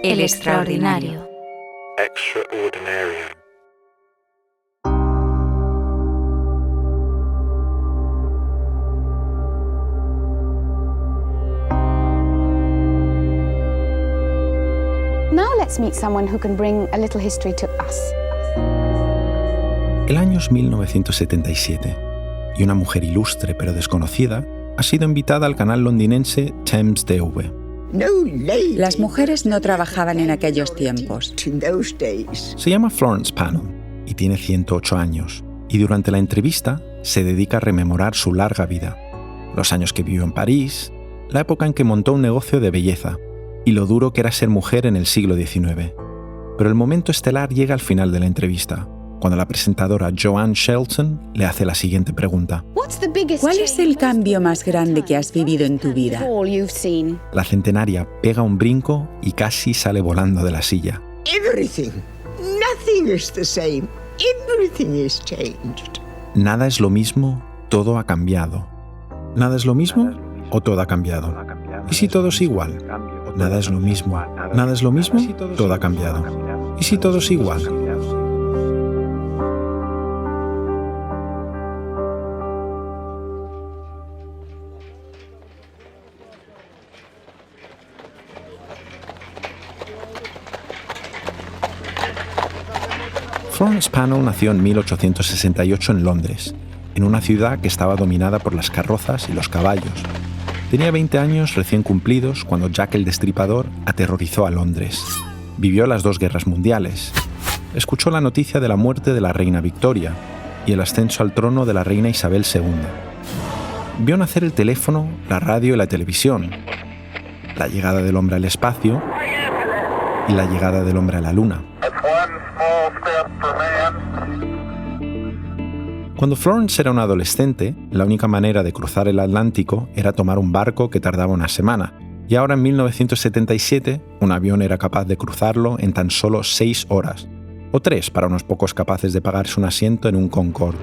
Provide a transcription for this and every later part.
El extraordinario. Extraordinarium. Now let's meet someone who can bring a little history to us. El año es 1977 y una mujer ilustre pero desconocida ha sido invitada al canal londinense Thames TV. Las mujeres no trabajaban en aquellos tiempos. Se llama Florence Pannell y tiene 108 años y durante la entrevista se dedica a rememorar su larga vida, los años que vivió en París, la época en que montó un negocio de belleza y lo duro que era ser mujer en el siglo XIX. Pero el momento estelar llega al final de la entrevista, cuando la presentadora Joanne Shelton le hace la siguiente pregunta. ¿Cuál es el cambio más grande que has vivido en tu vida? La centenaria pega un brinco y casi sale volando de la silla. Everything. Nothing is the same. Everything is changed. Nada es lo mismo, todo ha cambiado. ¿Nada es lo mismo o todo ha cambiado? ¿Y si todo es igual? Nada es lo mismo. ¿Nada es lo mismo? Todo ha cambiado. ¿Y si todo es igual? Florence Pannell nació en 1868 en Londres, en una ciudad que estaba dominada por las carrozas y los caballos. Tenía 20 años recién cumplidos cuando Jack el Destripador aterrorizó a Londres. Vivió las dos guerras mundiales. Escuchó la noticia de la muerte de la reina Victoria y el ascenso al trono de la reina Isabel II. Vio nacer el teléfono, la radio y la televisión, la llegada del hombre al espacio y la llegada del hombre a la luna. Cuando Florence era una adolescente, la única manera de cruzar el Atlántico era tomar un barco que tardaba una semana, y ahora en 1977 un avión era capaz de cruzarlo en tan solo 6 horas, o 3 para unos pocos capaces de pagarse un asiento en un Concorde.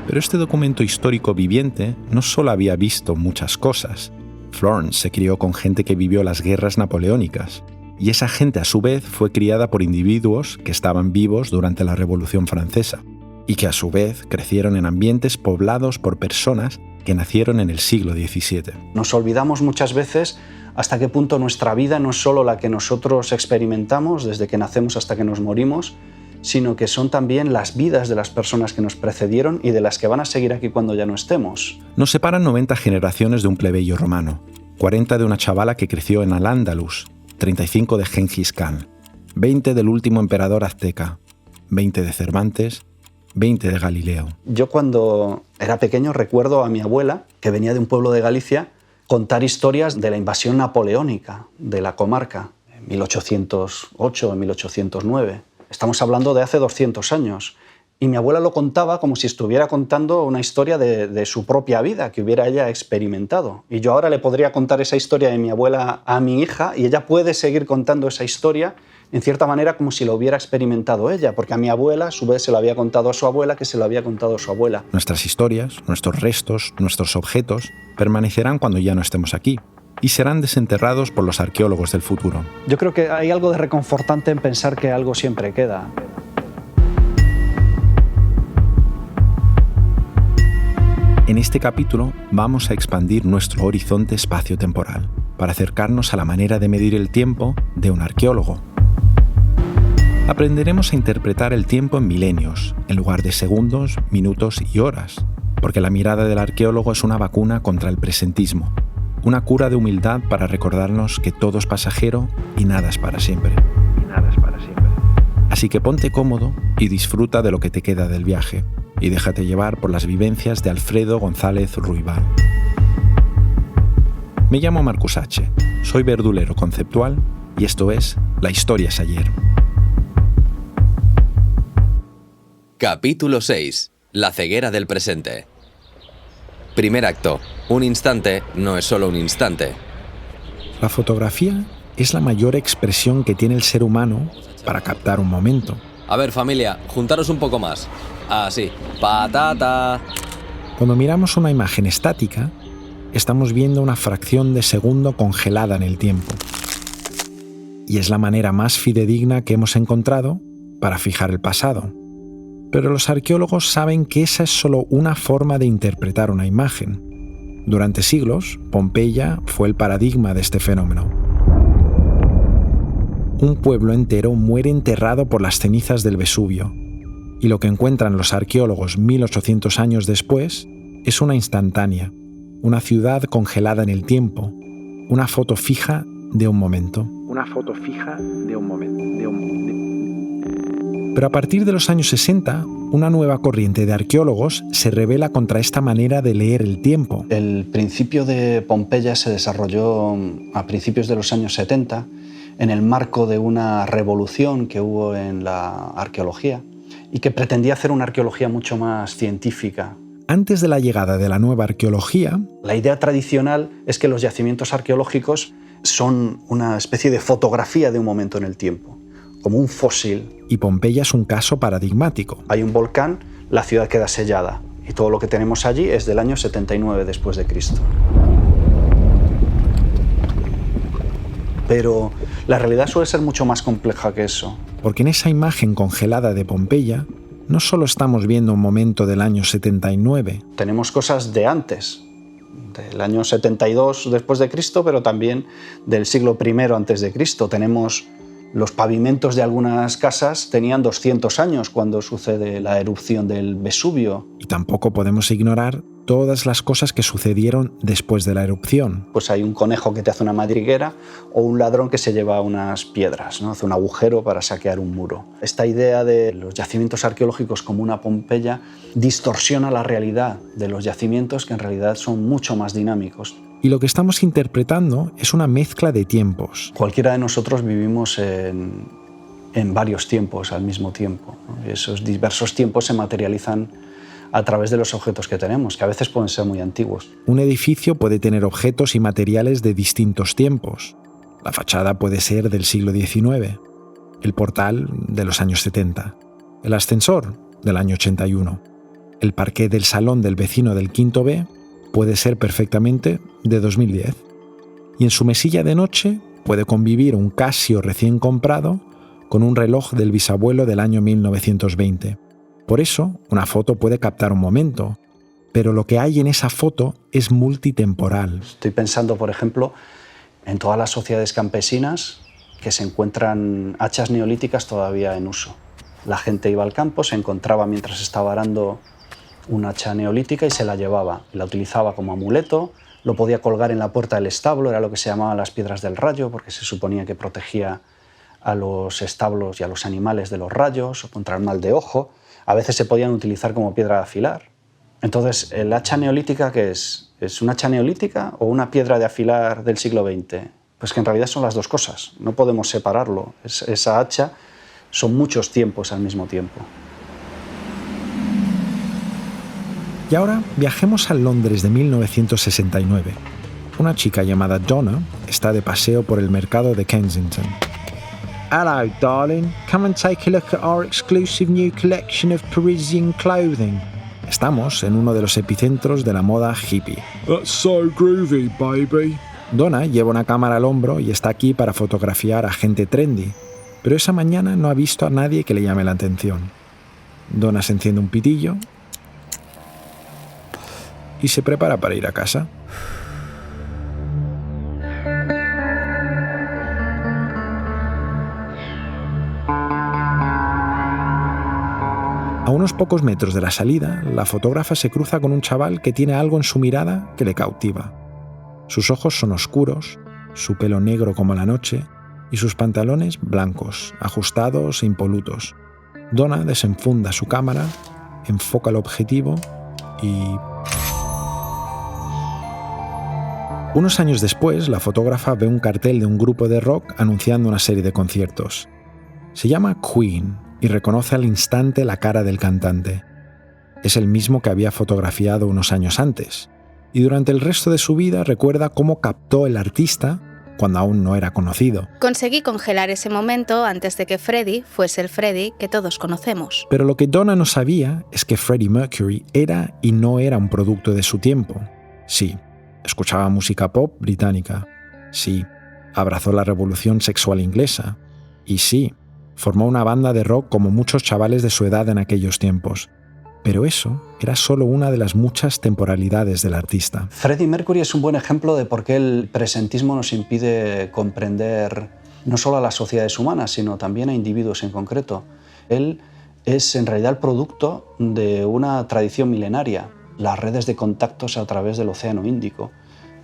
Pero este documento histórico viviente no solo había visto muchas cosas. Florence se crió con gente que vivió las guerras napoleónicas, y esa gente a su vez fue criada por individuos que estaban vivos durante la Revolución Francesa, y que a su vez crecieron en ambientes poblados por personas que nacieron en el siglo XVII. Nos olvidamos muchas veces hasta qué punto nuestra vida no es solo la que nosotros experimentamos desde que nacemos hasta que nos morimos, sino que son también las vidas de las personas que nos precedieron y de las que van a seguir aquí cuando ya no estemos. Nos separan 90 generaciones de un plebeyo romano, 40 de una chavala que creció en Al-Ándalus, 35 de Gengis Khan, 20 del último emperador azteca, 20 de Cervantes, 20 de Galileo. Yo cuando era pequeño recuerdo a mi abuela, que venía de un pueblo de Galicia, contar historias de la invasión napoleónica de la comarca, en 1808, en 1809. Estamos hablando de hace 200 años. Y mi abuela lo contaba como si estuviera contando una historia de su propia vida, que hubiera ella experimentado. Y yo ahora le podría contar esa historia de mi abuela a mi hija y ella puede seguir contando esa historia en cierta manera como si lo hubiera experimentado ella, porque a mi abuela a su vez se lo había contado a su abuela, que se lo había contado a su abuela. Nuestras historias, nuestros restos, nuestros objetos permanecerán cuando ya no estemos aquí y serán desenterrados por los arqueólogos del futuro. Yo creo que hay algo de reconfortante en pensar que algo siempre queda. En este capítulo vamos a expandir nuestro horizonte espacio-temporal para acercarnos a la manera de medir el tiempo de un arqueólogo. Aprenderemos a interpretar el tiempo en milenios, en lugar de segundos, minutos y horas, porque la mirada del arqueólogo es una vacuna contra el presentismo, una cura de humildad para recordarnos que todo es pasajero y nada es para siempre. Así que ponte cómodo y disfruta de lo que te queda del viaje, y déjate llevar por las vivencias de Alfredo González Ruibal. Me llamo Marcus H., soy verdulero conceptual y esto es La Historia es Ayer. Capítulo 6. La ceguera del presente. Primer acto. Un instante no es solo un instante. La fotografía es la mayor expresión que tiene el ser humano para captar un momento. A ver, familia, juntaros un poco más. Así. Patata. Cuando miramos una imagen estática, estamos viendo una fracción de segundo congelada en el tiempo. y es la manera más fidedigna que hemos encontrado para fijar el pasado. Pero los arqueólogos saben que esa es solo una forma de interpretar una imagen. Durante siglos, Pompeya fue el paradigma de este fenómeno. Un pueblo entero muere enterrado por las cenizas del Vesubio, y lo que encuentran los arqueólogos 1800 años después es una instantánea, una ciudad congelada en el tiempo, una foto fija de un momento. Una foto fija de un momento. Pero a partir de los años 60, una nueva corriente de arqueólogos se rebela contra esta manera de leer el tiempo. El principio de Pompeya se desarrolló a principios de los años 70 en el marco de una revolución que hubo en la arqueología y que pretendía hacer una arqueología mucho más científica. Antes de la llegada de la nueva arqueología, la idea tradicional es que los yacimientos arqueológicos son una especie de fotografía de un momento en el tiempo, como un fósil. Y Pompeya es un caso paradigmático. Hay un volcán, la ciudad queda sellada y todo lo que tenemos allí es del año 79 después de Cristo. Pero la realidad suele ser mucho más compleja que eso. Porque en esa imagen congelada de Pompeya no solo estamos viendo un momento del año 79. Tenemos cosas de antes, del año 72 después de Cristo, pero también del siglo I antes de Cristo. Tenemos los pavimentos de algunas casas tenían 200 años cuando sucede la erupción del Vesubio. Y tampoco podemos ignorar todas las cosas que sucedieron después de la erupción. Pues hay un conejo que te hace una madriguera o un ladrón que se lleva unas piedras, ¿no? Hace un agujero para saquear un muro. Esta idea de los yacimientos arqueológicos como una Pompeya distorsiona la realidad de los yacimientos, que en realidad son mucho más dinámicos. Y lo que estamos interpretando es una mezcla de tiempos. Cualquiera de nosotros vivimos en varios tiempos al mismo tiempo, ¿no? Y esos diversos tiempos se materializan a través de los objetos que tenemos, que a veces pueden ser muy antiguos. Un edificio puede tener objetos y materiales de distintos tiempos. La fachada puede ser del siglo XIX, el portal de los años 70, el ascensor del año 81, el parqué del salón del vecino del quinto B puede ser perfectamente de 2010. Y en su mesilla de noche puede convivir un Casio recién comprado con un reloj del bisabuelo del año 1920. Por eso, una foto puede captar un momento, pero lo que hay en esa foto es multitemporal. Estoy pensando, por ejemplo, en todas las sociedades campesinas que se encuentran hachas neolíticas todavía en uso. La gente iba al campo, se encontraba mientras estaba arando una hacha neolítica y se la llevaba. La utilizaba como amuleto, lo podía colgar en la puerta del establo, era lo que se llamaba las piedras del rayo, porque se suponía que protegía a los establos y a los animales de los rayos o contra el mal de ojo. A veces se podían utilizar como piedra de afilar. Entonces, ¿el hacha neolítica qué es? ¿Es una hacha neolítica o una piedra de afilar del siglo XX? Pues que en realidad son las dos cosas, no podemos separarlo. Esa hacha son muchos tiempos al mismo tiempo. Y ahora viajemos a Londres de 1969. Una chica llamada Donna está de paseo por el mercado de Kensington. Hello, darling. Come and take a look at our exclusive new collection of Parisian clothing. Estamos en uno de los epicentros de la moda hippie. That's so groovy, baby. Donna lleva una cámara al hombro y está aquí para fotografiar a gente trendy, pero esa mañana no ha visto a nadie que le llame la atención. Donna se enciende un pitillo y se prepara para ir a casa. A unos pocos metros de la salida, la fotógrafa se cruza con un chaval que tiene algo en su mirada que le cautiva. Sus ojos son oscuros, su pelo negro como la noche y sus pantalones blancos, ajustados e impolutos. Donna desenfunda su cámara, enfoca el objetivo y... Unos años después, la fotógrafa ve un cartel de un grupo de rock anunciando una serie de conciertos. Se llama Queen y reconoce al instante la cara del cantante. Es el mismo que había fotografiado unos años antes, y durante el resto de su vida recuerda cómo captó el artista cuando aún no era conocido. Conseguí congelar ese momento antes de que Freddie fuese el Freddie que todos conocemos. Pero lo que Donna no sabía es que Freddie Mercury era y no era un producto de su tiempo. Sí, escuchaba música pop británica. Sí, abrazó la revolución sexual inglesa. Y sí, formó una banda de rock como muchos chavales de su edad en aquellos tiempos. Pero eso era solo una de las muchas temporalidades del artista. Freddie Mercury es un buen ejemplo de por qué el presentismo nos impide comprender no solo a las sociedades humanas, sino también a individuos en concreto. Él es en realidad el producto de una tradición milenaria, las redes de contactos a través del Océano Índico,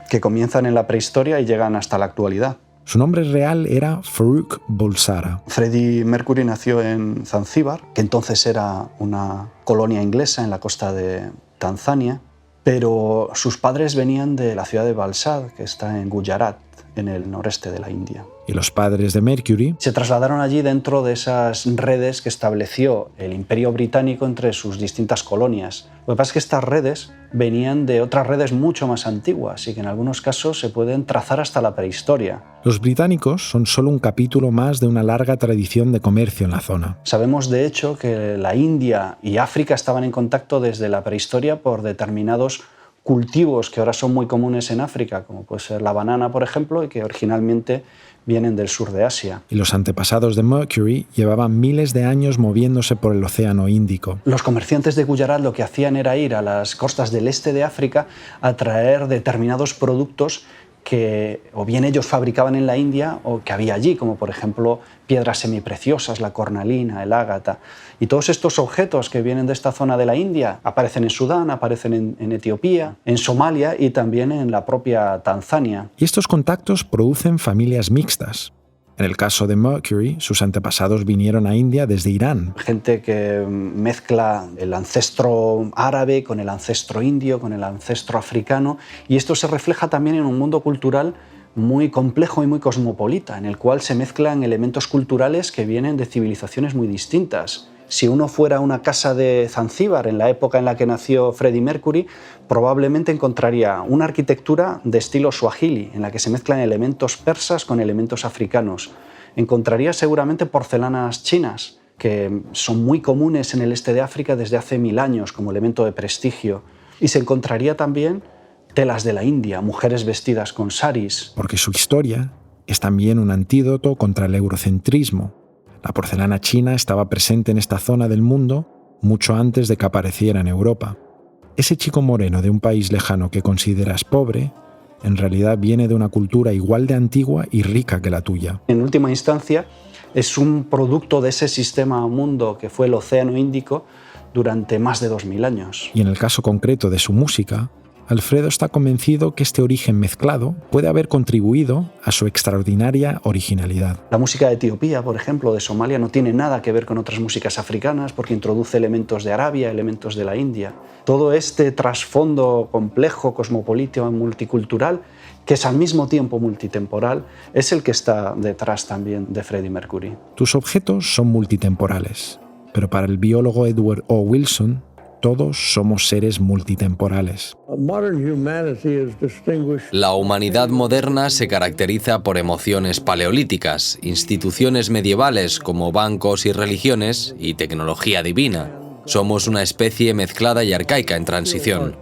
que comienzan en la prehistoria y llegan hasta la actualidad. Su nombre real era Farrukh Bulsara. Freddie Mercury nació en Zanzíbar, que entonces era una colonia inglesa en la costa de Tanzania, pero sus padres venían de la ciudad de Valsad, que está en Gujarat, en el noreste de la India. Y los padres de Mercury se trasladaron allí dentro de esas redes que estableció el Imperio Británico entre sus distintas colonias. Lo que pasa es que estas redes venían de otras redes mucho más antiguas y que en algunos casos se pueden trazar hasta la prehistoria. Los británicos son solo un capítulo más de una larga tradición de comercio en la zona. Sabemos de hecho que la India y África estaban en contacto desde la prehistoria por determinados cultivos que ahora son muy comunes en África, como puede ser la banana, por ejemplo, y que originalmente vienen del sur de Asia. Y los antepasados de Mercury llevaban miles de años moviéndose por el Océano Índico. Los comerciantes de Gujarat lo que hacían era ir a las costas del este de África a traer determinados productos que o bien ellos fabricaban en la India o que había allí, como por ejemplo piedras semipreciosas, la cornalina, el ágata. Y todos estos objetos que vienen de esta zona de la India aparecen en Sudán, aparecen en Etiopía, en Somalia y también en la propia Tanzania. Y estos contactos producen familias mixtas. En el caso de Mercury, sus antepasados vinieron a India desde Irán. Gente que mezcla el ancestro árabe con el ancestro indio, con el ancestro africano, y esto se refleja también en un mundo cultural muy complejo y muy cosmopolita, en el cual se mezclan elementos culturales que vienen de civilizaciones muy distintas. Si uno fuera a una casa de Zanzíbar en la época en la que nació Freddie Mercury, probablemente encontraría una arquitectura de estilo swahili, en la que se mezclan elementos persas con elementos africanos. Encontraría seguramente porcelanas chinas, que son muy comunes en el este de África desde hace 1000 años como elemento de prestigio. Y se encontraría también telas de la India, mujeres vestidas con saris. Porque su historia es también un antídoto contra el eurocentrismo. La porcelana china estaba presente en esta zona del mundo mucho antes de que apareciera en Europa. Ese chico moreno de un país lejano que consideras pobre, en realidad viene de una cultura igual de antigua y rica que la tuya. En última instancia, es un producto de ese sistema mundo que fue el Océano Índico durante más de 2000 años. Y en el caso concreto de su música, Alfredo está convencido que este origen mezclado puede haber contribuido a su extraordinaria originalidad. La música de Etiopía, por ejemplo, de Somalia, no tiene nada que ver con otras músicas africanas porque introduce elementos de Arabia, elementos de la India. Todo este trasfondo complejo, cosmopolita, multicultural, que es al mismo tiempo multitemporal, es el que está detrás también de Freddie Mercury. Tus objetos son multitemporales, pero para el biólogo Edward O. Wilson, todos somos seres multitemporales. La humanidad moderna se caracteriza por emociones paleolíticas, instituciones medievales como bancos y religiones y tecnología divina. Somos una especie mezclada y arcaica en transición.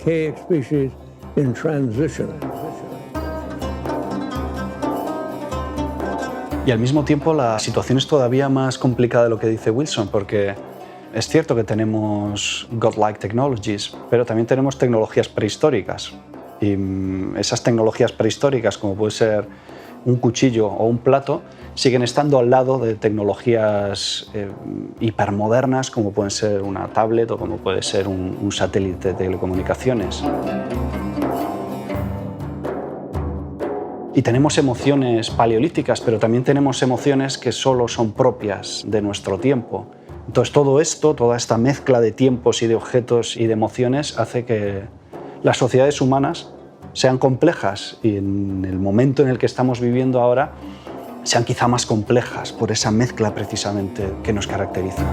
Y al mismo tiempo la situación es todavía más complicada de lo que dice Wilson, porque es cierto que tenemos godlike technologies, pero también tenemos tecnologías prehistóricas. Y esas tecnologías prehistóricas, como puede ser un cuchillo o un plato, siguen estando al lado de tecnologías hipermodernas, como pueden ser una tablet o como puede ser un satélite de telecomunicaciones. Y tenemos emociones paleolíticas, pero también tenemos emociones que solo son propias de nuestro tiempo. Entonces todo esto, toda esta mezcla de tiempos y de objetos y de emociones hace que las sociedades humanas sean complejas y en el momento en el que estamos viviendo ahora sean quizá más complejas por esa mezcla precisamente que nos caracteriza.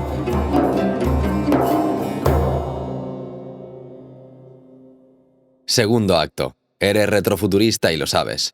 Segundo acto. Eres retrofuturista y lo sabes.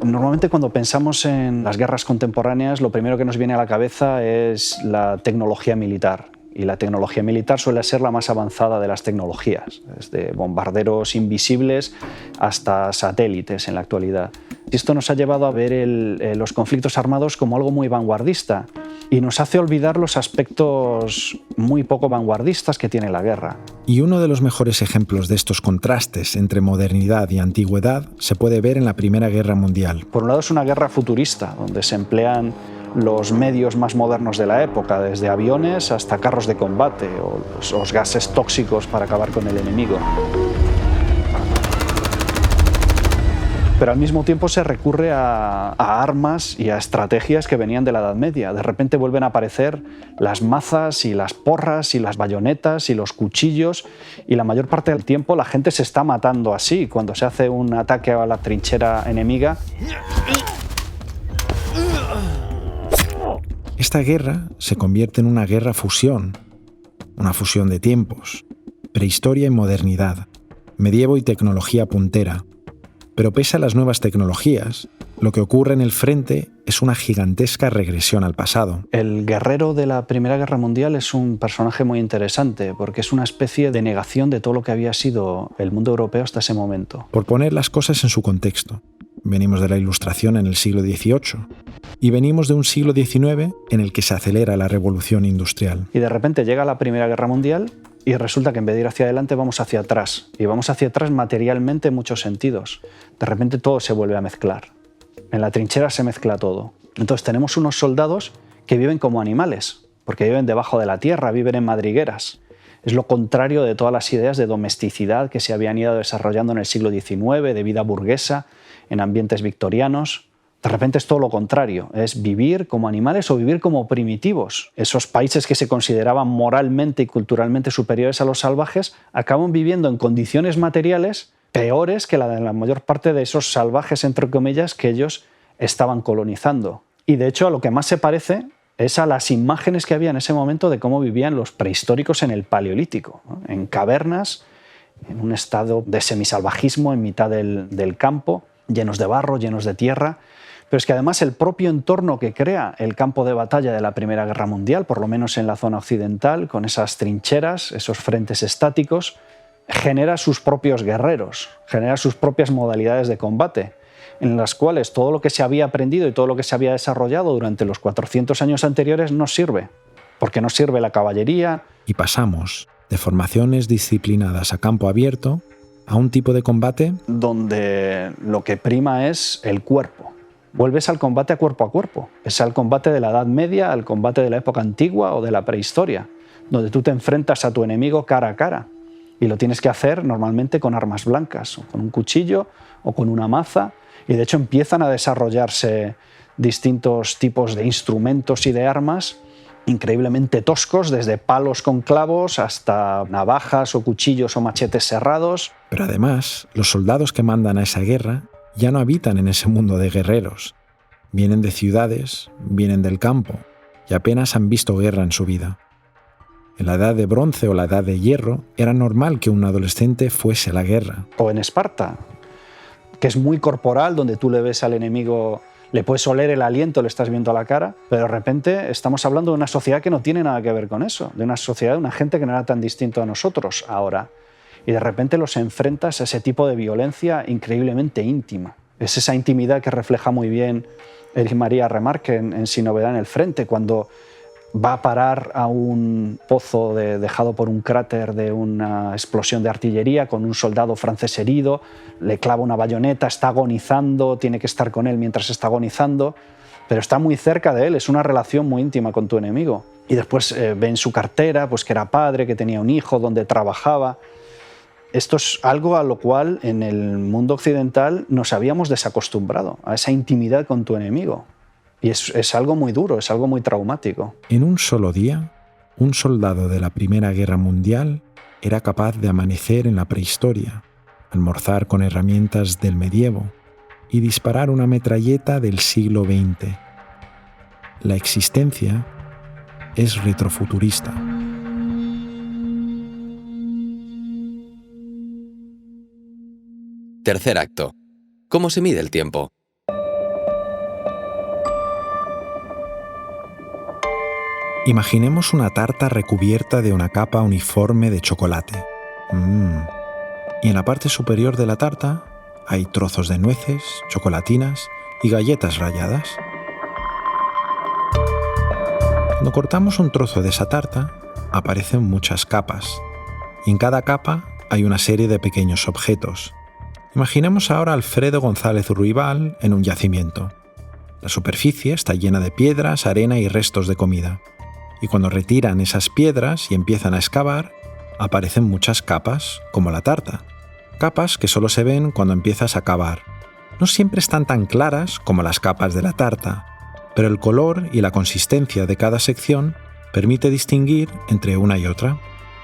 Normalmente cuando pensamos en las guerras contemporáneas, lo primero que nos viene a la cabeza es la tecnología militar. y la tecnología militar suele ser la más avanzada de las tecnologías, desde bombarderos invisibles hasta satélites en la actualidad. Y esto nos ha llevado a ver los conflictos armados como algo muy vanguardista y nos hace olvidar los aspectos muy poco vanguardistas que tiene la guerra. Y uno de los mejores ejemplos de estos contrastes entre modernidad y antigüedad se puede ver en la Primera Guerra Mundial. Por un lado es una guerra futurista, donde se emplean los medios más modernos de la época, desde aviones hasta carros de combate o los gases tóxicos para acabar con el enemigo. Pero al mismo tiempo se recurre a armas y a estrategias que venían de la Edad Media. De repente vuelven a aparecer las mazas y las porras y las bayonetas y los cuchillos, y la mayor parte del tiempo la gente se está matando así. Cuando se hace un ataque a la trinchera enemiga, esta guerra se convierte en una guerra fusión, una fusión de tiempos, prehistoria y modernidad, medievo y tecnología puntera. Pero pese a las nuevas tecnologías, lo que ocurre en el frente es una gigantesca regresión al pasado. El guerrero de la Primera Guerra Mundial es un personaje muy interesante porque es una especie de negación de todo lo que había sido el mundo europeo hasta ese momento. Por poner las cosas en su contexto, venimos de la Ilustración en el siglo XVIII y venimos de un siglo XIX en el que se acelera la revolución industrial. Y de repente llega la Primera Guerra Mundial y resulta que en vez de ir hacia adelante vamos hacia atrás. Y vamos hacia atrás materialmente en muchos sentidos. De repente todo se vuelve a mezclar. En la trinchera se mezcla todo. Entonces tenemos unos soldados que viven como animales, porque viven debajo de la tierra, viven en madrigueras. Es lo contrario de todas las ideas de domesticidad que se habían ido desarrollando en el siglo XIX, de vida burguesa, en ambientes victorianos. De repente es todo lo contrario, es vivir como animales o vivir como primitivos. Esos países que se consideraban moralmente y culturalmente superiores a los salvajes acaban viviendo en condiciones materiales peores que la de la mayor parte de esos salvajes, entre comillas, que ellos estaban colonizando. Y de hecho a lo que más se parece es a las imágenes que había en ese momento de cómo vivían los prehistóricos en el Paleolítico, ¿no? En cavernas, en un estado de semisalvajismo en mitad del campo, llenos de barro, llenos de tierra. Pero es que además el propio entorno que crea el campo de batalla de la Primera Guerra Mundial, por lo menos en la zona occidental, con esas trincheras, esos frentes estáticos, genera sus propios guerreros, genera sus propias modalidades de combate, en las cuales todo lo que se había aprendido y todo lo que se había desarrollado durante los 400 años anteriores no sirve, porque no sirve la caballería. Y pasamos de formaciones disciplinadas a campo abierto a un tipo de combate donde lo que prima es el cuerpo. Vuelves al combate a cuerpo, es al combate de la Edad Media, al combate de la época antigua o de la prehistoria, donde tú te enfrentas a tu enemigo cara a cara y lo tienes que hacer normalmente con armas blancas, o con un cuchillo o con una maza, y de hecho empiezan a desarrollarse distintos tipos de instrumentos y de armas increíblemente toscos, desde palos con clavos hasta navajas o cuchillos o machetes serrados. Pero además, los soldados que mandan a esa guerra ya no habitan en ese mundo de guerreros. Vienen de ciudades, vienen del campo y apenas han visto guerra en su vida. En la edad de bronce o la edad de hierro era normal que un adolescente fuese a la guerra. O en Esparta, que es muy corporal, donde tú le ves al enemigo, le puedes oler el aliento, le estás viendo a la cara, pero de repente estamos hablando de una sociedad que no tiene nada que ver con eso, de una sociedad, de una gente que no era tan distinto a nosotros ahora. Y de repente los enfrentas a ese tipo de violencia increíblemente íntima. Es esa intimidad que refleja muy bien Erich Maria Remarque en Sin novedad en el frente, cuando va a parar a un pozo dejado por un cráter de una explosión de artillería con un soldado francés herido, le clava una bayoneta, está agonizando, tiene que estar con él mientras está agonizando, pero está muy cerca de él, es una relación muy íntima con tu enemigo. Y después ve en su cartera pues, que era padre, que tenía un hijo, donde trabajaba. Esto es algo a lo cual en el mundo occidental nos habíamos desacostumbrado, a esa intimidad con tu enemigo. Y es algo muy duro, es algo muy traumático. En un solo día, un soldado de la Primera Guerra Mundial era capaz de amanecer en la prehistoria, almorzar con herramientas del medievo y disparar una metralleta del siglo XX. La existencia es retrofuturista. Tercer acto. ¿Cómo se mide el tiempo? Imaginemos una tarta recubierta de una capa uniforme de chocolate. Y en la parte superior de la tarta hay trozos de nueces, chocolatinas y galletas ralladas. Cuando cortamos un trozo de esa tarta, aparecen muchas capas. Y en cada capa hay una serie de pequeños objetos. Imaginemos ahora a Alfredo González Ruibal en un yacimiento. La superficie está llena de piedras, arena y restos de comida. Y cuando retiran esas piedras y empiezan a excavar, aparecen muchas capas, como la tarta. Capas que solo se ven cuando empiezas a cavar. No siempre están tan claras como las capas de la tarta, pero el color y la consistencia de cada sección permite distinguir entre una y otra.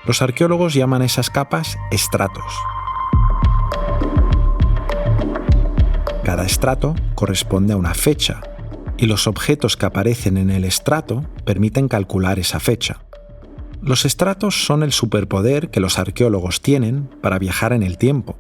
Los arqueólogos llaman esas capas estratos. Cada estrato corresponde a una fecha, y los objetos que aparecen en el estrato permiten calcular esa fecha. Los estratos son el superpoder que los arqueólogos tienen para viajar en el tiempo.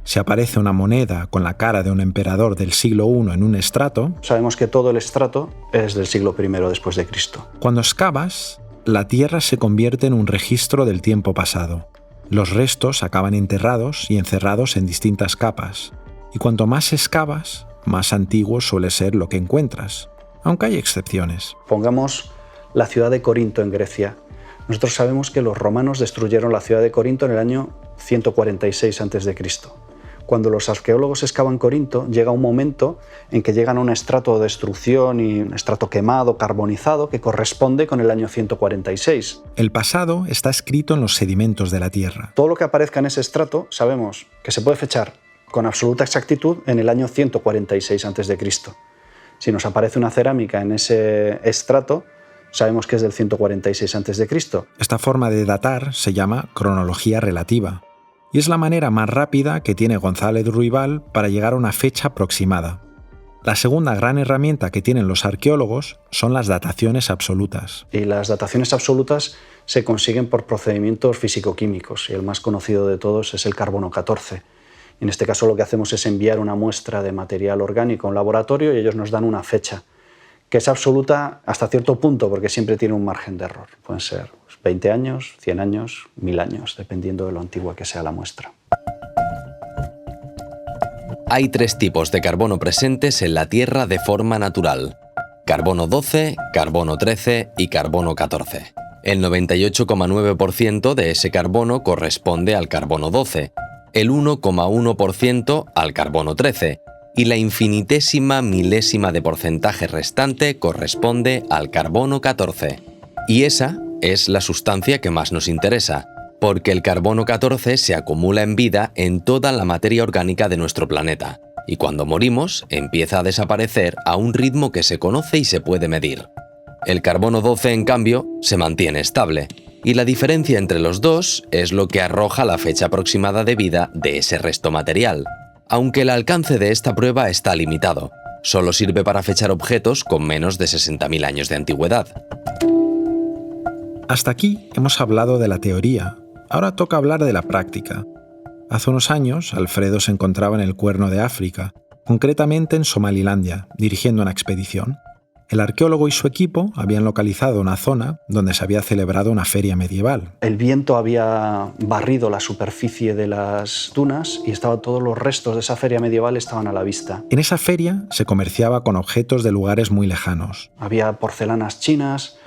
Si aparece una moneda con la cara de un emperador del siglo I en un estrato, sabemos que todo el estrato es del siglo I después de Cristo. Cuando excavas, la tierra se convierte en un registro del tiempo pasado. Los restos acaban enterrados y encerrados en distintas capas. Y cuanto más excavas, más antiguo suele ser lo que encuentras, aunque hay excepciones. Pongamos la ciudad de Corinto en Grecia. Nosotros sabemos que los romanos destruyeron la ciudad de Corinto en el año 146 a.C. Cuando los arqueólogos excavan Corinto, llega un momento en que llegan a un estrato de destrucción y un estrato quemado, carbonizado, que corresponde con el año 146. El pasado está escrito en los sedimentos de la tierra. Todo lo que aparezca en ese estrato sabemos que se puede fechar con absoluta exactitud en el año 146 a.C. Si nos aparece una cerámica en ese estrato, sabemos que es del 146 a.C. Esta forma de datar se llama cronología relativa, y es la manera más rápida que tiene González Ruibal para llegar a una fecha aproximada. La segunda gran herramienta que tienen los arqueólogos son las dataciones absolutas. Y las dataciones absolutas se consiguen por procedimientos físico-químicos, y el más conocido de todos es el carbono 14. En este caso lo que hacemos es enviar una muestra de material orgánico a un laboratorio y ellos nos dan una fecha, que es absoluta hasta cierto punto porque siempre tiene un margen de error. Pueden ser 20 años, 100 años, 1000 años, dependiendo de lo antigua que sea la muestra. Hay 3 tipos de carbono presentes en la Tierra de forma natural: carbono 12, carbono 13 y carbono 14. El 98,9% de ese carbono corresponde al carbono 12, el 1,1% al carbono 13 y la infinitésima milésima de porcentaje restante corresponde al carbono 14. Y esa es la sustancia que más nos interesa, porque el carbono 14 se acumula en vida en toda la materia orgánica de nuestro planeta, y cuando morimos empieza a desaparecer a un ritmo que se conoce y se puede medir. El carbono 12, en cambio, se mantiene estable, y la diferencia entre los dos es lo que arroja la fecha aproximada de vida de ese resto material, aunque el alcance de esta prueba está limitado. Solo sirve para fechar objetos con menos de 60.000 años de antigüedad. Hasta aquí hemos hablado de la teoría. Ahora toca hablar de la práctica. Hace unos años, Alfredo se encontraba en el Cuerno de África, concretamente en Somalilandia, dirigiendo una expedición. El arqueólogo y su equipo habían localizado una zona donde se había celebrado una feria medieval. El viento había barrido la superficie de las dunas y todos los restos de esa feria medieval estaban a la vista. En esa feria se comerciaba con objetos de lugares muy lejanos. Había porcelanas chinas,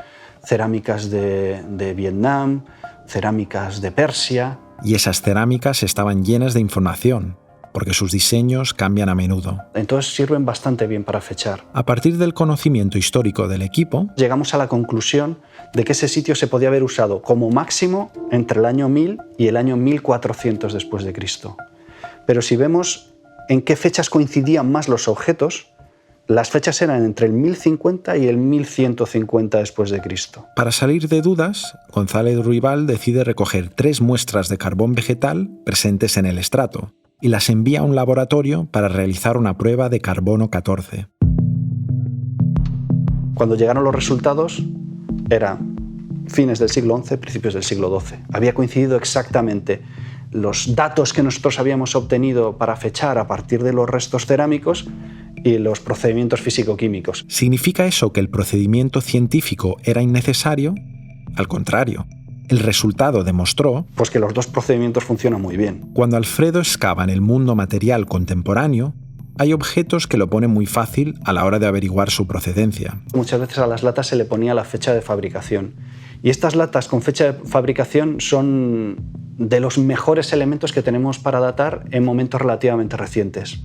cerámicas de Vietnam, cerámicas de Persia. Y esas cerámicas estaban llenas de información, porque sus diseños cambian a menudo. Entonces sirven bastante bien para fechar. A partir del conocimiento histórico del equipo, llegamos a la conclusión de que ese sitio se podía haber usado como máximo entre el año 1000 y el año 1400 después de Cristo. Pero si vemos en qué fechas coincidían más los objetos, las fechas eran entre el 1050 y el 1150 después de Cristo. Para salir de dudas, González Ruibal decide recoger 3 muestras de carbón vegetal presentes en el estrato y las envía a un laboratorio para realizar una prueba de carbono 14. Cuando llegaron los resultados, era fines del siglo XI, principios del siglo XII. Había coincidido exactamente los datos que nosotros habíamos obtenido para fechar a partir de los restos cerámicos y los procedimientos físico-químicos. ¿Significa eso que el procedimiento científico era innecesario? Al contrario, el resultado demostró Pues que los dos procedimientos funcionan muy bien. cuando Alfredo excava en el mundo material contemporáneo, hay objetos que lo ponen muy fácil a la hora de averiguar su procedencia. Muchas veces a las latas se le ponía la fecha de fabricación. Y estas latas con fecha de fabricación son de los mejores elementos que tenemos para datar en momentos relativamente recientes.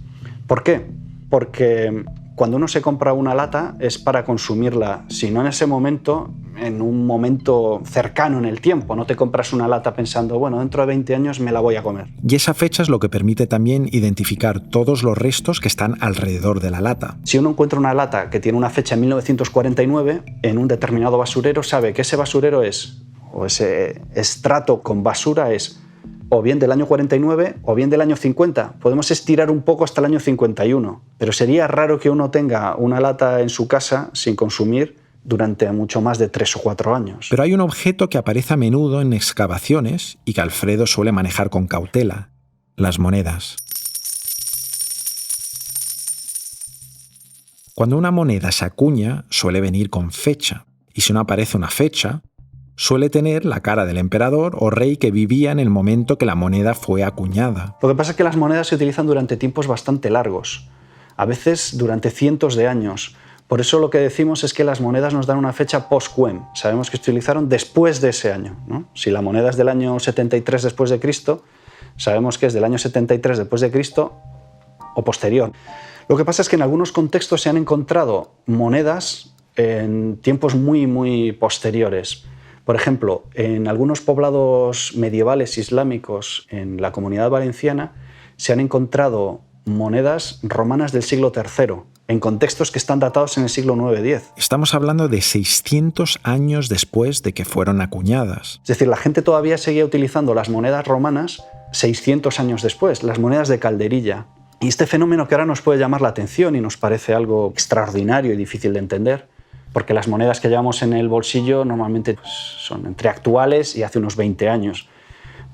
¿Por qué? Porque cuando uno se compra una lata es para consumirla, si no en ese momento, en un momento cercano en el tiempo. No te compras una lata pensando, bueno, dentro de 20 años me la voy a comer. Y esa fecha es lo que permite también identificar todos los restos que están alrededor de la lata. Si uno encuentra una lata que tiene una fecha en 1949, en un determinado basurero, sabe que ese basurero es, o ese estrato con basura es, o bien del año 49 o bien del año 50. Podemos estirar un poco hasta el año 51, pero sería raro que uno tenga una lata en su casa sin consumir durante mucho más de 3 o 4 años. Pero hay un objeto que aparece a menudo en excavaciones y que Alfredo suele manejar con cautela: las monedas. Cuando una moneda se acuña, suele venir con fecha, y si no aparece una fecha, suele tener la cara del emperador o rey que vivía en el momento que la moneda fue acuñada. Lo que pasa es que las monedas se utilizan durante tiempos bastante largos, a veces durante cientos de años. Por eso lo que decimos es que las monedas nos dan una fecha post-quem. Sabemos que se utilizaron después de ese año, ¿no? Si la moneda es del año 73 después de Cristo, sabemos que es del año 73 después de Cristo o posterior. Lo que pasa es que en algunos contextos se han encontrado monedas en tiempos muy posteriores. Por ejemplo, en algunos poblados medievales islámicos en la Comunidad Valenciana se han encontrado monedas romanas del siglo III, en contextos que están datados en el siglo IX-X. Estamos hablando de 600 años después de que fueron acuñadas. Es decir, la gente todavía seguía utilizando las monedas romanas 600 años después, las monedas de calderilla. Y este fenómeno que ahora nos puede llamar la atención y nos parece algo extraordinario y difícil de entender, porque las monedas que llevamos en el bolsillo normalmente son entre actuales y hace unos 20 años.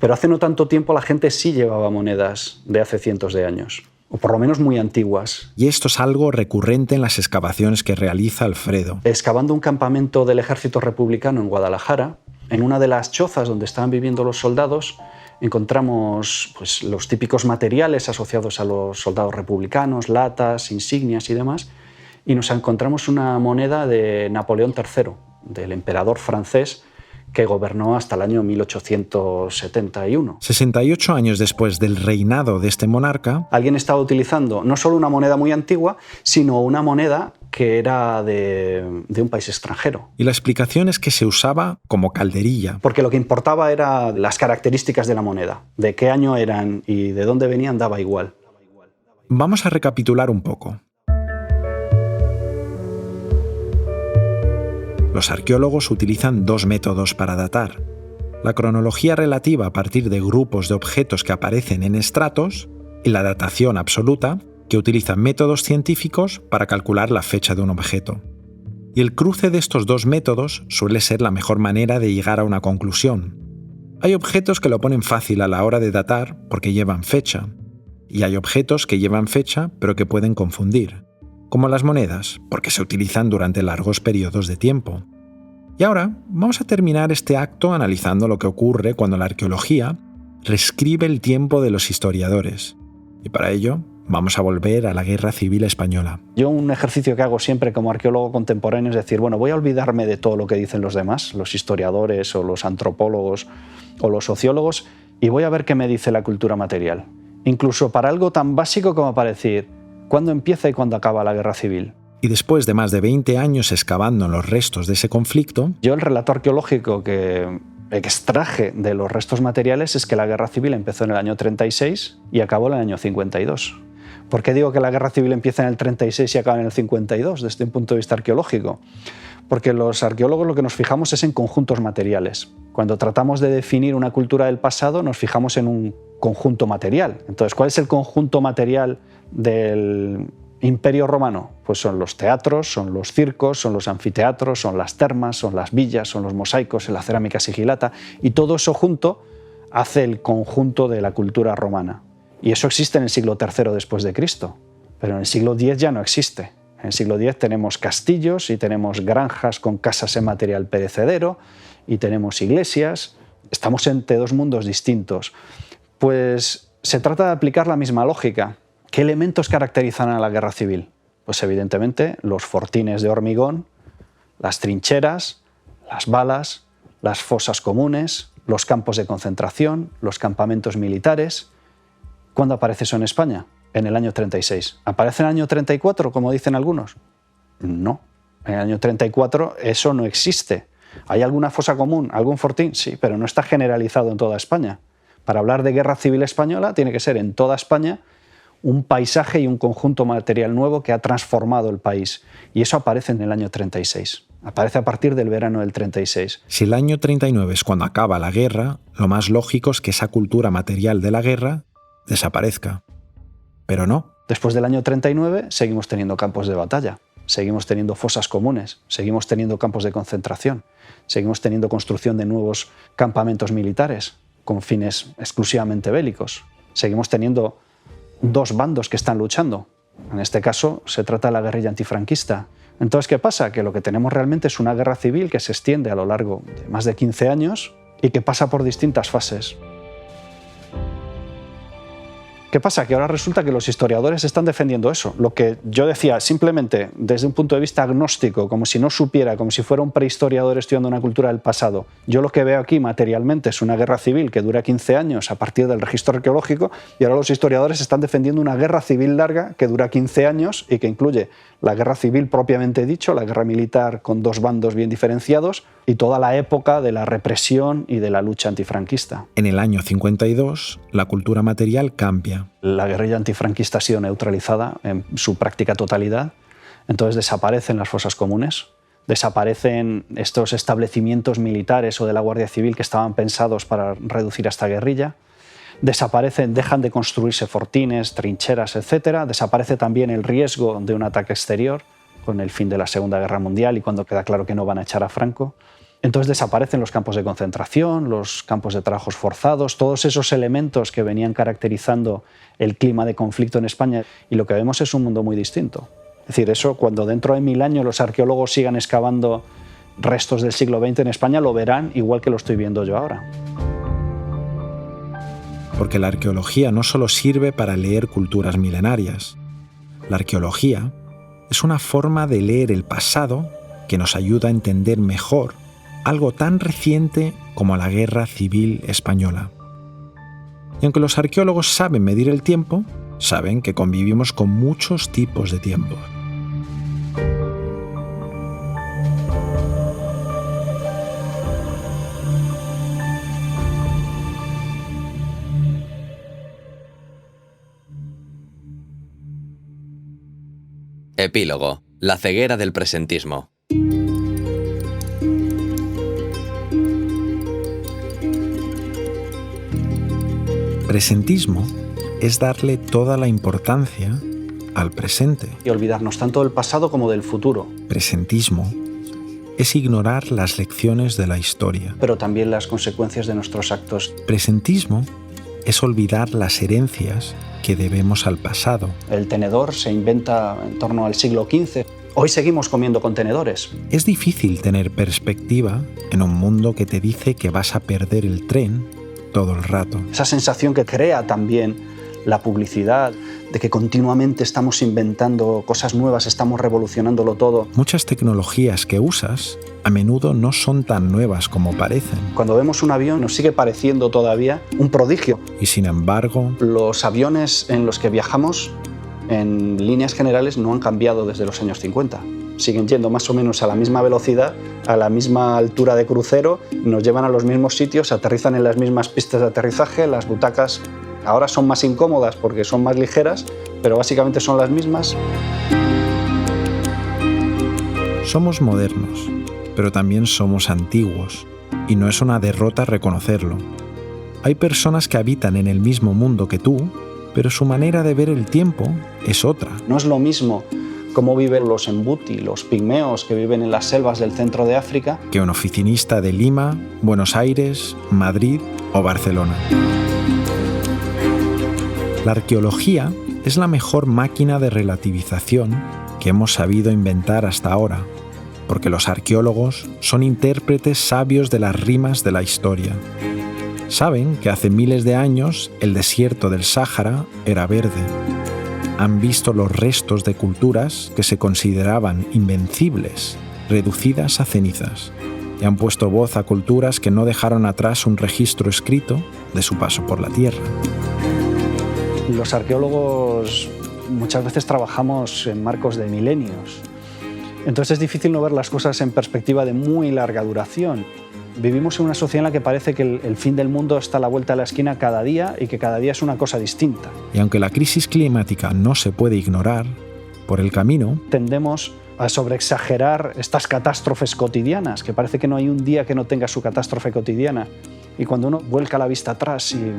Pero hace no tanto tiempo la gente sí llevaba monedas de hace cientos de años, o por lo menos muy antiguas. Y esto es algo recurrente en las excavaciones que realiza Alfredo. Excavando un campamento del ejército republicano en Guadalajara, en una de las chozas donde estaban viviendo los soldados, encontramos los típicos materiales asociados a los soldados republicanos, latas, insignias y demás, y nos encontramos una moneda de Napoleón III, del emperador francés que gobernó hasta el año 1871. 68 años después del reinado de este monarca, alguien estaba utilizando no solo una moneda muy antigua, sino una moneda que era de un país extranjero. Y la explicación es que se usaba como calderilla. Porque lo que importaba era las características de la moneda. De qué año eran y de dónde venían daba igual. Vamos a recapitular un poco. Los arqueólogos utilizan dos métodos para datar: la cronología relativa a partir de grupos de objetos que aparecen en estratos y la datación absoluta, que utiliza métodos científicos para calcular la fecha de un objeto. Y el cruce de estos dos métodos suele ser la mejor manera de llegar a una conclusión. Hay objetos que lo ponen fácil a la hora de datar porque llevan fecha, y hay objetos que llevan fecha pero que pueden confundir, como las monedas, porque se utilizan durante largos periodos de tiempo. Y ahora vamos a terminar este acto analizando lo que ocurre cuando la arqueología reescribe el tiempo de los historiadores. Y para ello vamos a volver a la Guerra Civil Española. Yo un ejercicio que hago siempre como arqueólogo contemporáneo es decir, bueno, voy a olvidarme de todo lo que dicen los demás, los historiadores o los antropólogos o los sociólogos, y voy a ver qué me dice la cultura material. Incluso para algo tan básico como para decir cuándo empieza y cuándo acaba la Guerra Civil. Y después de más de 20 años excavando en los restos de ese conflicto, yo el relato arqueológico que extraje de los restos materiales es que la Guerra Civil empezó en el año 36 y acabó en el año 52. ¿Por qué digo que la Guerra Civil empieza en el 36 y acaba en el 52 desde un punto de vista arqueológico? Porque los arqueólogos lo que nos fijamos es en conjuntos materiales. Cuando tratamos de definir una cultura del pasado nos fijamos en un conjunto material. Entonces, ¿cuál es el conjunto material del Imperio Romano? Pues son los teatros, son los circos, son los anfiteatros, son las termas, son las villas, son los mosaicos, la cerámica sigilata, y todo eso junto hace el conjunto de la cultura romana. Y eso existe en el siglo III después de Cristo. pero en el siglo X ya no existe. En el siglo X tenemos castillos y tenemos granjas con casas en material perecedero y tenemos iglesias. Estamos entre dos mundos distintos. Pues se trata de aplicar la misma lógica. ¿Qué elementos caracterizan a la guerra civil? Pues evidentemente los fortines de hormigón, las trincheras, las balas, las fosas comunes, los campos de concentración, los campamentos militares. ¿Cuándo aparece eso en España? En el año 36. ¿Aparece en el año 34, como dicen algunos? No. En el año 34 eso no existe. ¿Hay alguna fosa común, algún fortín? Sí, pero no está generalizado en toda España. Para hablar de guerra civil española tiene que ser en toda España un paisaje y un conjunto material nuevo que ha transformado el país. Y eso aparece en el año 36. Aparece a partir del verano del 36. Si el año 39 es cuando acaba la guerra, lo más lógico es que esa cultura material de la guerra desaparezca. Pero no. Después del año 39 seguimos teniendo campos de batalla, seguimos teniendo fosas comunes, seguimos teniendo campos de concentración, seguimos teniendo construcción de nuevos campamentos militares con fines exclusivamente bélicos. Seguimos teniendo dos bandos que están luchando. En este caso se trata de la guerrilla antifranquista. Entonces, ¿qué pasa? Que lo que tenemos realmente es una guerra civil que se extiende a lo largo de más de 15 años y que pasa por distintas fases. ¿Qué pasa? Que ahora resulta que los historiadores están defendiendo eso. Lo que yo decía simplemente desde un punto de vista agnóstico, como si no supiera, como si fuera un prehistoriador estudiando una cultura del pasado. Yo lo que veo aquí materialmente es una guerra civil que dura 15 años a partir del registro arqueológico y ahora los historiadores están defendiendo una guerra civil larga que dura 15 años y que incluye la guerra civil propiamente dicho, la guerra militar con dos bandos bien diferenciados y toda la época de la represión y de la lucha antifranquista. En el año 52, la cultura material cambia. La guerrilla antifranquista ha sido neutralizada en su práctica totalidad, entonces desaparecen las fosas comunes, desaparecen estos establecimientos militares o de la Guardia Civil que estaban pensados para reducir a esta guerrilla, desaparecen, dejan de construirse fortines, trincheras, etc. Desaparece también el riesgo de un ataque exterior con el fin de la Segunda Guerra Mundial y cuando queda claro que no van a echar a Franco. Entonces desaparecen los campos de concentración, los campos de trabajos forzados, todos esos elementos que venían caracterizando el clima de conflicto en España y lo que vemos es un mundo muy distinto. Es decir, eso cuando dentro de 1000 años los arqueólogos sigan excavando restos del siglo XX en España lo verán igual que lo estoy viendo yo ahora. Porque la arqueología no solo sirve para leer culturas milenarias. La arqueología es una forma de leer el pasado que nos ayuda a entender mejor algo tan reciente como la Guerra Civil Española. Y aunque los arqueólogos saben medir el tiempo, saben que convivimos con muchos tipos de tiempo. Epílogo. La ceguera del presentismo. Presentismo es darle toda la importancia al presente. Y olvidarnos tanto del pasado como del futuro. Presentismo es ignorar las lecciones de la historia. Pero también las consecuencias de nuestros actos. Presentismo es olvidar las herencias que debemos al pasado. El tenedor se inventa en torno al siglo XV. Hoy seguimos comiendo con tenedores. Es difícil tener perspectiva en un mundo que te dice que vas a perder el tren todo el rato. Esa sensación que crea también la publicidad, de que continuamente estamos inventando cosas nuevas, estamos revolucionándolo todo. Muchas tecnologías que usas a menudo no son tan nuevas como parecen. Cuando vemos un avión nos sigue pareciendo todavía un prodigio. Y sin embargo, los aviones en los que viajamos, en líneas generales, no han cambiado desde los años 50. Siguen yendo más o menos a la misma velocidad, a la misma altura de crucero, nos llevan a los mismos sitios, aterrizan en las mismas pistas de aterrizaje, las butacas ahora son más incómodas porque son más ligeras, pero básicamente son las mismas. Somos modernos, pero también somos antiguos, y no es una derrota reconocerlo. Hay personas que habitan en el mismo mundo que tú, pero su manera de ver el tiempo es otra. No es lo mismo cómo viven los embuti, los pigmeos que viven en las selvas del centro de África, que un oficinista de Lima, Buenos Aires, Madrid o Barcelona. La arqueología es la mejor máquina de relativización que hemos sabido inventar hasta ahora, porque los arqueólogos son intérpretes sabios de las rimas de la historia. Saben que hace miles de años el desierto del Sáhara era verde. Han visto los restos de culturas que se consideraban invencibles, reducidas a cenizas, y han puesto voz a culturas que no dejaron atrás un registro escrito de su paso por la Tierra. Los arqueólogos muchas veces trabajamos en marcos de milenios. Entonces es difícil no ver las cosas en perspectiva de muy larga duración. Vivimos en una sociedad en la que parece que el fin del mundo está a la vuelta de la esquina cada día y que cada día es una cosa distinta. Y aunque la crisis climática no se puede ignorar, por el camino tendemos a sobreexagerar estas catástrofes cotidianas, que parece que no hay un día que no tenga su catástrofe cotidiana. Y cuando uno vuelca la vista atrás y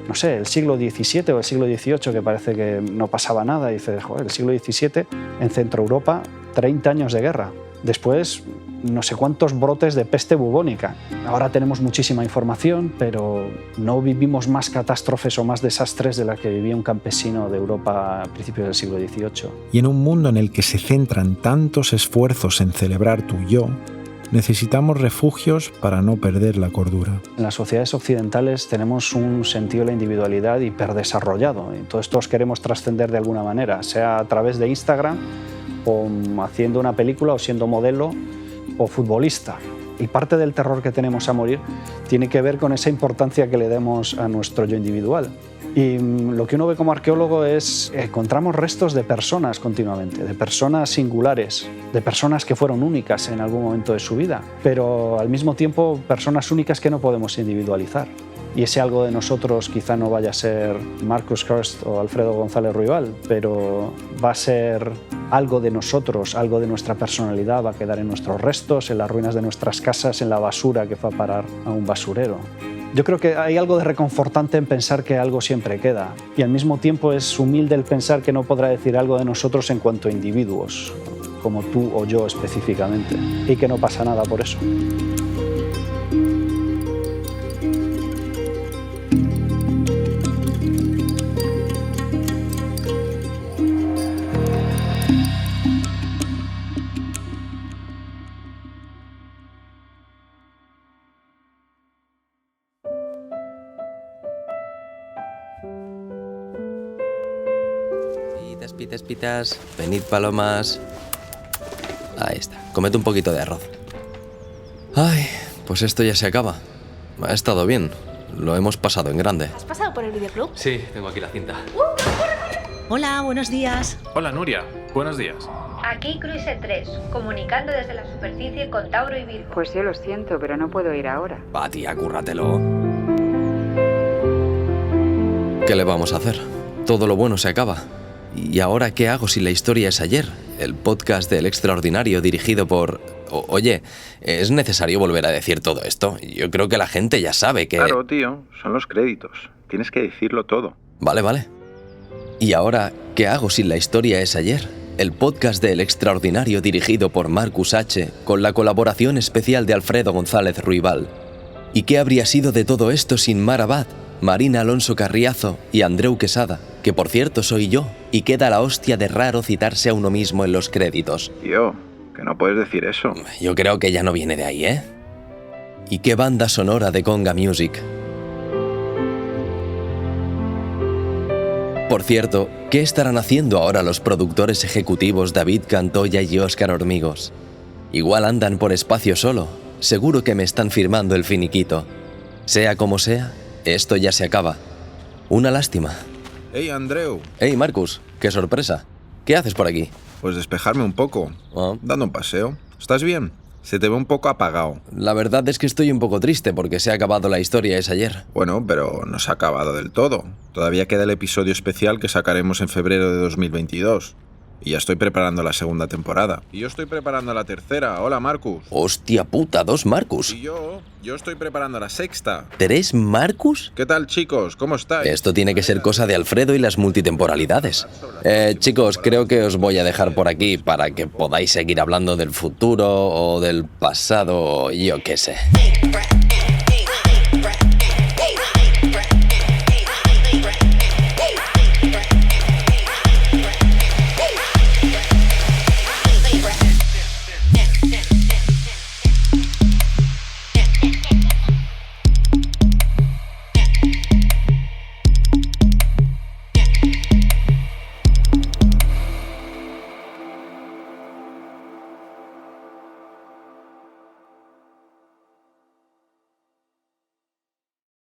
no sé, el siglo XVII o el siglo XVIII, que parece que no pasaba nada, y dices, joder, el siglo XVII en Centro Europa, 30 años de guerra. Después, no sé cuántos brotes de peste bubónica. Ahora tenemos muchísima información, pero no vivimos más catástrofes o más desastres de la que vivía un campesino de Europa a principios del siglo XVIII. Y en un mundo en el que se centran tantos esfuerzos en celebrar tu yo, necesitamos refugios para no perder la cordura. En las sociedades occidentales tenemos un sentido de la individualidad hiperdesarrollado. Y todos estos queremos trascender de alguna manera, sea a través de Instagram, o haciendo una película, o siendo modelo, o futbolista. Y parte del terror que tenemos a morir tiene que ver con esa importancia que le demos a nuestro yo individual. Y lo que uno ve como arqueólogo es encontramos restos de personas continuamente, de personas singulares, de personas que fueron únicas en algún momento de su vida, pero al mismo tiempo personas únicas que no podemos individualizar. Y ese algo de nosotros quizá no vaya a ser Marcus Hirst o Alfredo González Ruibal, pero va a ser algo de nosotros, algo de nuestra personalidad, va a quedar en nuestros restos, en las ruinas de nuestras casas, en la basura que fue a parar a un basurero. Yo creo que hay algo de reconfortante en pensar que algo siempre queda, y al mismo tiempo es humilde el pensar que no podrá decir algo de nosotros en cuanto a individuos, como tú o yo específicamente, y que no pasa nada por eso. Pitas, pitas, venid palomas. Ahí está, comete un poquito de arroz. Ay, pues esto ya se acaba. Ha estado bien, lo hemos pasado en grande. ¿Has pasado por el videoclub? Sí, tengo aquí la cinta. Hola, buenos días. Hola Nuria, buenos días. Aquí Cruise 3, comunicando desde la superficie con Tauro y Virgo. Pues yo lo siento, pero no puedo ir ahora. Va, tía, cúrratelo. ¿Qué le vamos a hacer? Todo lo bueno se acaba. ¿Y ahora qué hago si la historia es ayer? El podcast del Extraordinario dirigido por... Oye, ¿es necesario volver a decir todo esto? Yo creo que la gente ya sabe que... Claro, tío, son los créditos. Tienes que decirlo todo. Vale. ¿Y ahora qué hago si la historia es ayer? El podcast del Extraordinario dirigido por Marcus H., con la colaboración especial de Alfredo González Ruibal. ¿Y qué habría sido de todo esto sin Mar Abad, Marina Alonso Carriazo y Andreu Quesada, que por cierto soy yo, y queda la hostia de raro citarse a uno mismo en los créditos? Tío, que no puedes decir eso. Yo creo que ya no viene de ahí, ¿eh? ¿Y qué banda sonora de Conga Music? Por cierto, ¿qué estarán haciendo ahora los productores ejecutivos David Cantoya y Óscar Hormigos? Igual andan por espacio solo, seguro que me están firmando el finiquito. Sea como sea, esto ya se acaba. Una lástima. ¡Hey, Andreu! ¡Hey, Marcus! ¡Qué sorpresa! ¿Qué haces por aquí? Pues despejarme un poco. Dando un paseo. ¿Estás bien? Se te ve un poco apagado. La verdad es que estoy un poco triste porque se ha acabado la historia es ayer. Bueno, pero no se ha acabado del todo. Todavía queda el episodio especial que sacaremos en febrero de 2022. Y ya estoy preparando la segunda temporada. Y yo estoy preparando la tercera. Hola, Marcus. ¡Hostia puta! ¡2 Marcus! Y yo estoy preparando la sexta. ¿3 Marcus? ¿Qué tal, chicos? ¿Cómo estáis? Esto tiene que ser cosa de Alfredo y las multitemporalidades. Chicos, creo que os voy a dejar por aquí para que podáis seguir hablando del futuro o del pasado, yo qué sé.